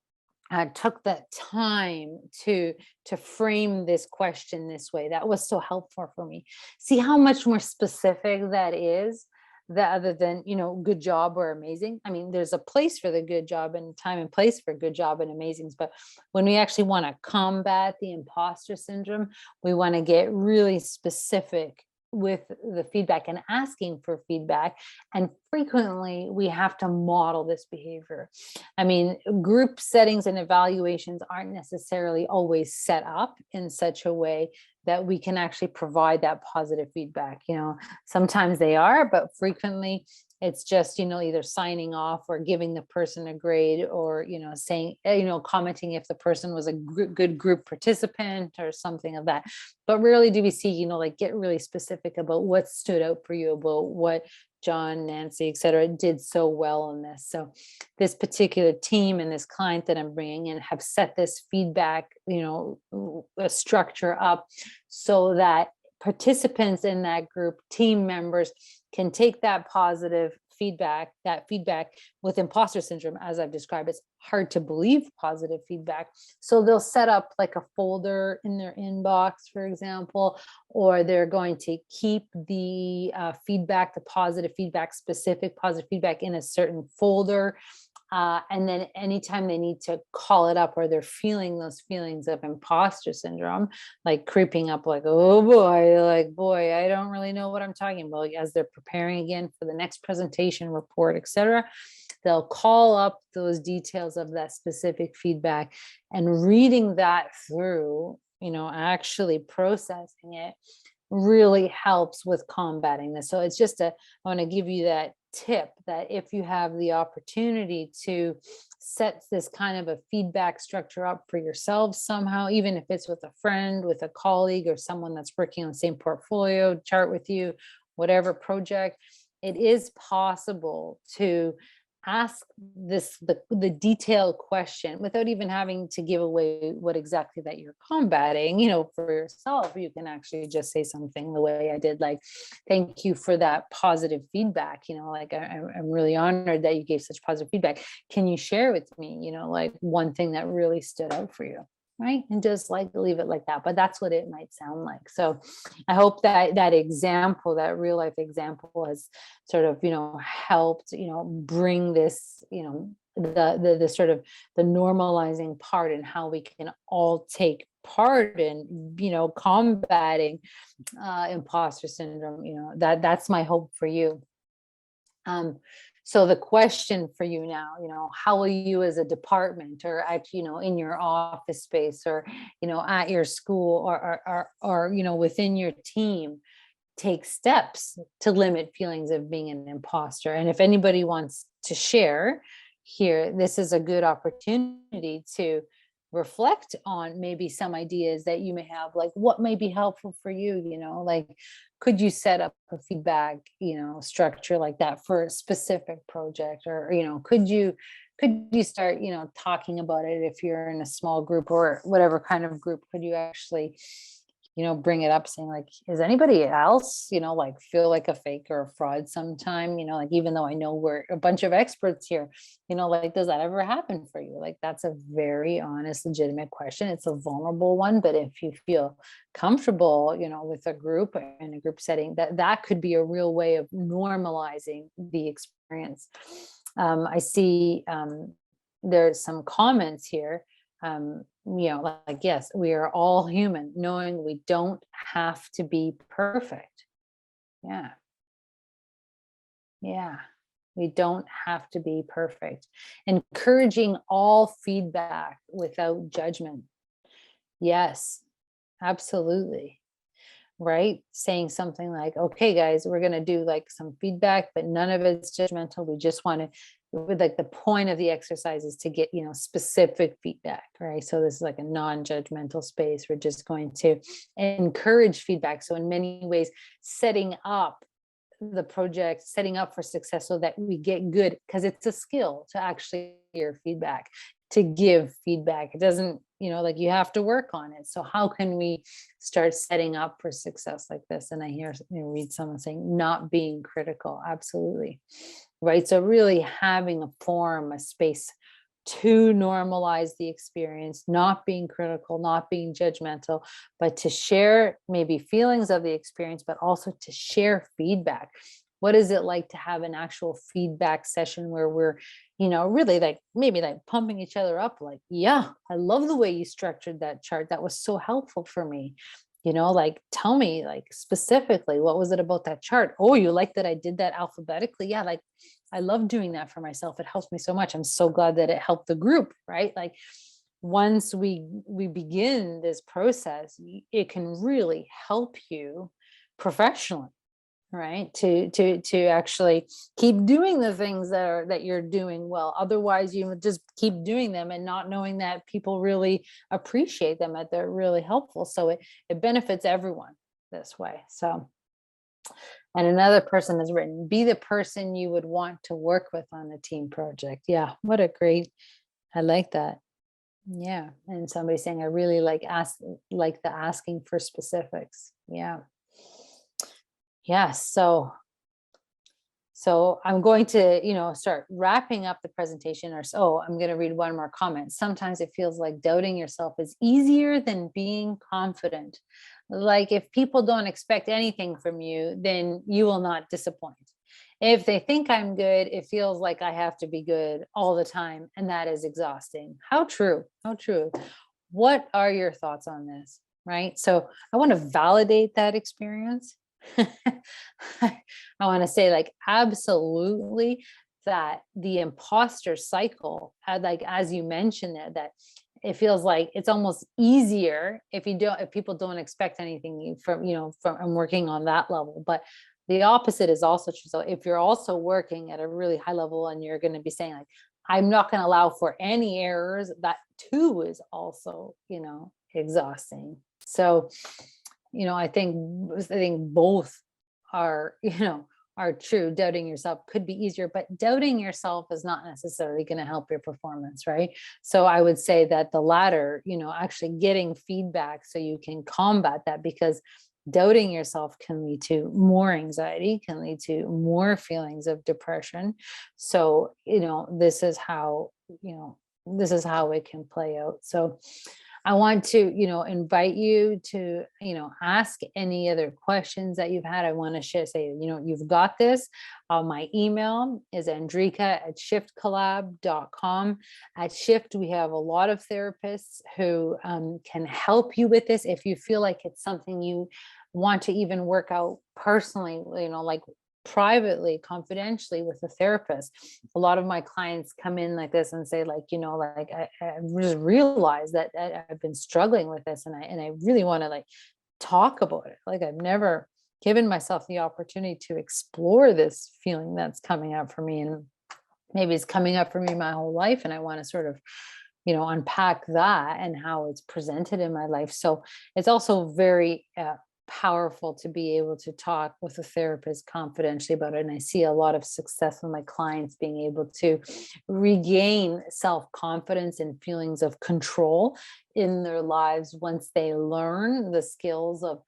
took the time to frame this question this way. That was so helpful for me. See how much more specific that is, that other than, good job or amazing. I mean, there's a place for the good job and time and place for good job and amazings, but when we actually want to combat the imposter syndrome, we want to get really specific with the feedback and asking for feedback. And frequently we have to model this behavior. I mean, group settings and evaluations aren't necessarily always set up in such a way that we can actually provide that positive feedback. Sometimes they are, but frequently it's just, either signing off or giving the person a grade, or, saying, commenting if the person was a good group participant or something of that. But rarely do we see, like, get really specific about what stood out for you, about what John, Nancy, et cetera, did so well in this. So this particular team and this client that I'm bringing in have set this feedback, a structure up so that participants in that group, team members, can take that positive feedback, with imposter syndrome, as I've described. It's hard to believe positive feedback. So they'll set up like a folder in their inbox, for example, or they're going to keep the feedback, the positive feedback, specific positive feedback, in a certain folder. And then anytime they need to call it up, or they're feeling those feelings of imposter syndrome, like creeping up, like, oh boy, I don't really know what I'm talking about, as they're preparing again for the next presentation, report, etc., they'll call up those details of that specific feedback, and reading that through, actually processing it, really helps with combating this. So it's just I want to give you that tip, that if you have the opportunity to set this kind of a feedback structure up for yourself somehow, even if it's with a friend, with a colleague, or someone that's working on the same portfolio chart with you, whatever project, it is possible to ask the detailed question without even having to give away what exactly that you're combating. For yourself, you can actually just say something the way I did, like, thank you for that positive feedback, like, I'm really honored that you gave such positive feedback. Can you share with me, like, one thing that really stood out for you? Right. And just like leave it like that. But that's what it might sound like. So I hope that example, that real life example, has sort of, helped, bring this, the sort of the normalizing part, and how we can all take part in, combating imposter syndrome. That's my hope for you. So the question for you now, how will you as a department, or at, in your office space, or, at your school, or within your team, take steps to limit feelings of being an imposter? And if anybody wants to share here, this is a good opportunity to reflect on maybe some ideas that you may have, like what may be helpful for you, like, could you set up a feedback, structure like that for a specific project? Or, could you start, talking about it if you're in a small group, or whatever kind of group? Could you actually, bring it up, saying, like, is anybody else, like, feel like a fake or a fraud sometime, like, even though I know we're a bunch of experts here, like, does that ever happen for you? Like, that's a very honest, legitimate question. It's a vulnerable one, but if you feel comfortable, with a group, in a group setting, that could be a real way of normalizing the experience. I see there's some comments here. Like, yes, we are all human, knowing we don't have to be perfect. Yeah. Yeah. We don't have to be perfect. Encouraging all feedback without judgment. Yes, absolutely. right? Saying something like, okay, guys, we're going to do like some feedback, but none of it's judgmental. We just want to, with like the point of the exercise is to get, specific feedback, right? So this is like a non-judgmental space. We're just going to encourage feedback. So in many ways, setting up the project, setting up for success so that we get good, because it's a skill to actually hear feedback, to give feedback. It doesn't, like you have to work on it. So how can we start setting up for success like this? And I hear, read someone saying, not being critical. Absolutely. Right. So really having a forum, a space to normalize the experience, not being critical, not being judgmental, but to share maybe feelings of the experience, but also to share feedback. What is it like to have an actual feedback session where we're, really like maybe like pumping each other up, like, yeah, I love the way you structured that chart. That was so helpful for me. Like tell me like specifically, what was it about that chart? Oh, you like that I did that alphabetically? Yeah, like I love doing that for myself. It helps me so much. I'm so glad that it helped the group, right? Like once we begin this process, it can really help you professionally, right? To actually keep doing the things that you're doing well. Otherwise, you would just keep doing them and not knowing that people really appreciate them, that they're really helpful. So it benefits everyone this way. So, and another person has written, be the person you would want to work with on a team project. Yeah, what a great, I like that. Yeah. And somebody saying, I really like the asking for specifics. Yeah. Yes. So I'm going to, start wrapping up the presentation, or so I'm going to read one more comment. Sometimes it feels like doubting yourself is easier than being confident. Like if people don't expect anything from you, then you will not disappoint. If they think I'm good, it feels like I have to be good all the time. And that is exhausting. How true. How true. What are your thoughts on this? Right. So I want to validate that experience. I want to say like absolutely that the imposter cycle, like as you mentioned there, that it feels like it's almost easier if people don't expect anything from I'm working on that level. But the opposite is also true. So if you're also working at a really high level and you're going to be saying like, I'm not going to allow for any errors, that too is also, exhausting. So I think both are, are true. Doubting yourself could be easier, but doubting yourself is not necessarily going to help your performance, right? So I would say that the latter, actually getting feedback so you can combat that, because doubting yourself can lead to more anxiety, can lead to more feelings of depression. So, this is how it can play out. So I want to, invite you to, ask any other questions that you've had. I want to say, you've got this. My email is andrika@shiftcollab.com. At Shift, we have a lot of therapists who can help you with this. If you feel like it's something you want to even work out personally, like privately, confidentially with a therapist. A lot of my clients come in like this and say like, like I just realized that I've been struggling with this, and I really want to like talk about it. Like I've never given myself the opportunity to explore this feeling that's coming up for me, and maybe it's coming up for me my whole life, and I want to sort of unpack that and how it's presented in my life. So it's also very powerful to be able to talk with a therapist confidentially about it. And I see a lot of success with my clients being able to regain self-confidence and feelings of control in their lives once they learn the skills of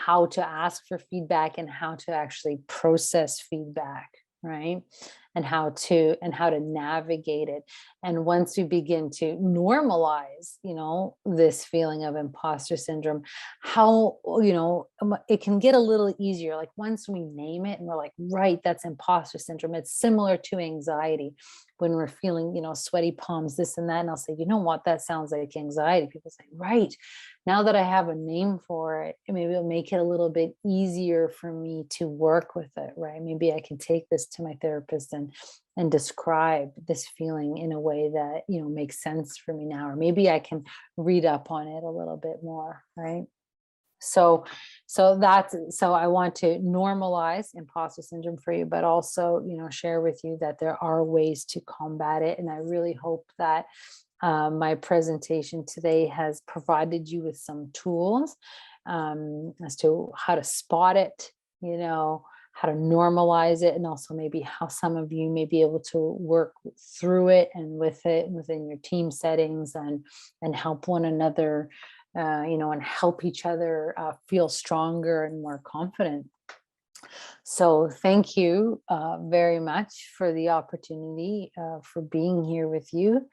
how to ask for feedback and how to actually process feedback, right? And how to navigate it. And once we begin to normalize, this feeling of imposter syndrome, how, it can get a little easier. Like once we name it and we're like, right, that's imposter syndrome. It's similar to anxiety when we're feeling, sweaty palms, this and that. And I'll say, you know what, that sounds like anxiety. People say, right. Now that I have a name for it, maybe it'll make it a little bit easier for me to work with it, right? Maybe I can take this to my therapist and describe this feeling in a way that, makes sense for me now. Or maybe I can read up on it a little bit more, right? So, so I want to normalize imposter syndrome for you, but also, share with you that there are ways to combat it. And I really hope that my presentation today has provided you with some tools as to how to spot it, how to normalize it, and also maybe how some of you may be able to work through it and with it within your team settings, and help one another, and help each other feel stronger and more confident. So thank you very much for the opportunity for being here with you.